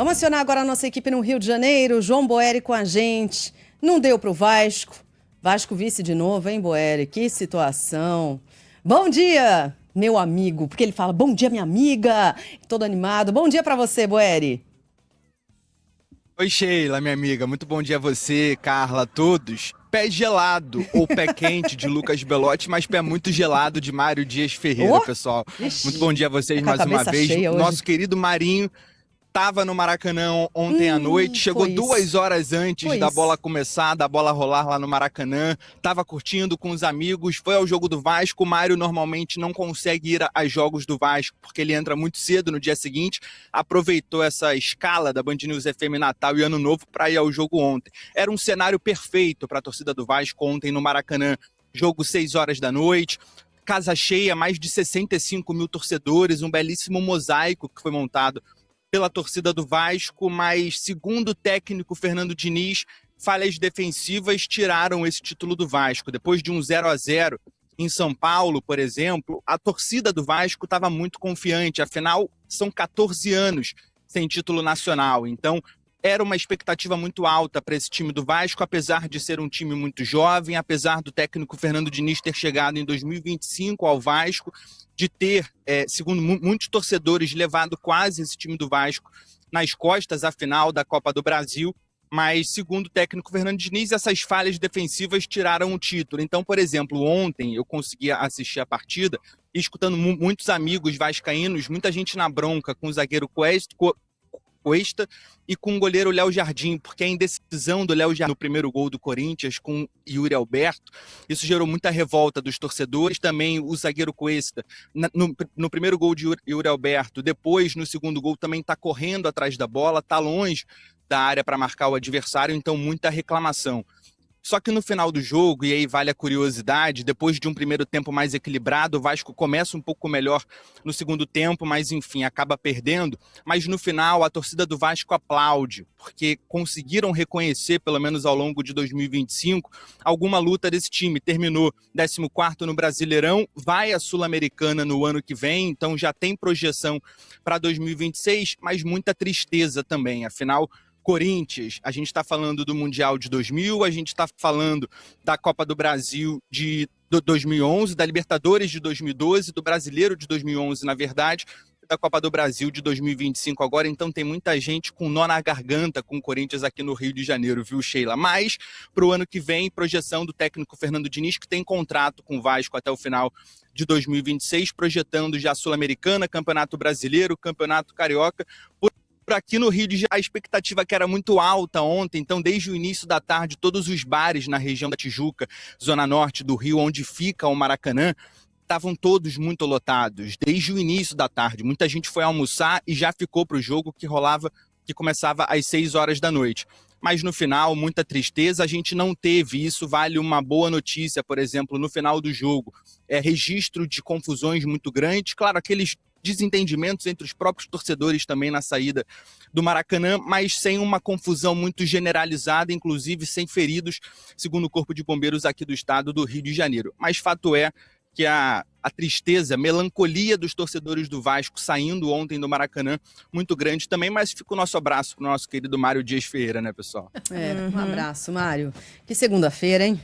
Vamos acionar agora a nossa equipe no Rio de Janeiro. João Boeri com a gente. Não deu pro Vasco. Vasco vice de novo, hein, Boeri? Que situação. Bom dia, meu amigo. Porque ele fala, bom dia, minha amiga. Todo animado. Bom dia pra você, Boeri. Oi, Sheila, minha amiga. Muito bom dia a você, Carla, a todos. Pé gelado ou pé quente de Lucas Belotti, mas pé muito gelado de Mário Dias Ferreira, pessoal. Ixi, Muito bom dia a vocês tá com a mais uma cabeça vez. cheia hoje. Nosso querido Marinho estava no Maracanã ontem à noite, chegou foi isso. 2 horas antes Foi da isso. bola começar, da bola rolar lá no Maracanã, estava curtindo com os amigos, foi ao jogo do Vasco. O Mário normalmente não consegue ir a jogos do Vasco, porque ele entra muito cedo no dia seguinte, aproveitou essa escala da Band News FM Natal e Ano Novo para ir ao jogo ontem. Era um cenário perfeito para a torcida do Vasco ontem no Maracanã, jogo 6 horas da noite, casa cheia, mais de 65 mil torcedores, um belíssimo mosaico que foi montado pela torcida do Vasco, mas segundo o técnico Fernando Diniz, falhas defensivas tiraram esse título do Vasco. Depois de um 0-0 em São Paulo, por exemplo, a torcida do Vasco estava muito confiante, afinal são 14 anos sem título nacional, então era uma expectativa muito alta para esse time do Vasco, apesar de ser um time muito jovem, apesar do técnico Fernando Diniz ter chegado em 2025 ao Vasco, de ter, segundo muitos torcedores, levado quase esse time do Vasco nas costas à final da Copa do Brasil, mas segundo o técnico Fernando Diniz, essas falhas defensivas tiraram o título. Então, por exemplo, ontem eu consegui assistir a partida, e escutando muitos amigos vascaínos, muita gente na bronca com o zagueiro Cuesta e com o goleiro Léo Jardim, porque a indecisão do Léo Jardim no primeiro gol do Corinthians com Yuri Alberto, isso gerou muita revolta dos torcedores. Também o zagueiro Cuesta, no primeiro gol de Yuri Alberto, depois no segundo gol também está correndo atrás da bola, está longe da área para marcar o adversário, então muita reclamação. Só que no final do jogo, e aí vale a curiosidade, depois de um primeiro tempo mais equilibrado, o Vasco começa um pouco melhor no segundo tempo, mas enfim, acaba perdendo. Mas no final, a torcida do Vasco aplaude, porque conseguiram reconhecer, pelo menos ao longo de 2025, alguma luta desse time. Terminou 14º no Brasileirão, vai à Sul-Americana no ano que vem, então já tem projeção para 2026, mas muita tristeza também, afinal Corinthians, a gente está falando do Mundial de 2000, a gente está falando da Copa do Brasil de 2011, da Libertadores de 2012, do Brasileiro de 2011, na verdade, da Copa do Brasil de 2025 agora. Então tem muita gente com nó na garganta com o Corinthians aqui no Rio de Janeiro, viu, Sheila? Mas para o ano que vem, projeção do técnico Fernando Diniz, que tem contrato com o Vasco até o final de 2026, projetando já Sul-Americana, Campeonato Brasileiro, Campeonato Carioca. Por aqui no Rio de Janeiro, a expectativa que era muito alta ontem, então desde o início da tarde, todos os bares na região da Tijuca, zona norte do Rio, onde fica o Maracanã, estavam todos muito lotados, desde o início da tarde. Muita gente foi almoçar e já ficou para o jogo que começava às 6 horas da noite. Mas no final, muita tristeza, a gente não teve isso. Vale uma boa notícia, por exemplo, no final do jogo, registro de confusões muito grandes, claro, aqueles desentendimentos entre os próprios torcedores também na saída do Maracanã, mas sem uma confusão muito generalizada, inclusive sem feridos, segundo o Corpo de Bombeiros aqui do estado do Rio de Janeiro. Mas fato é que a tristeza, a melancolia dos torcedores do Vasco saindo ontem do Maracanã, muito grande também, mas fica o nosso abraço para o nosso querido Mário Dias Ferreira, né, pessoal? Um abraço, Mário. Que segunda-feira, hein?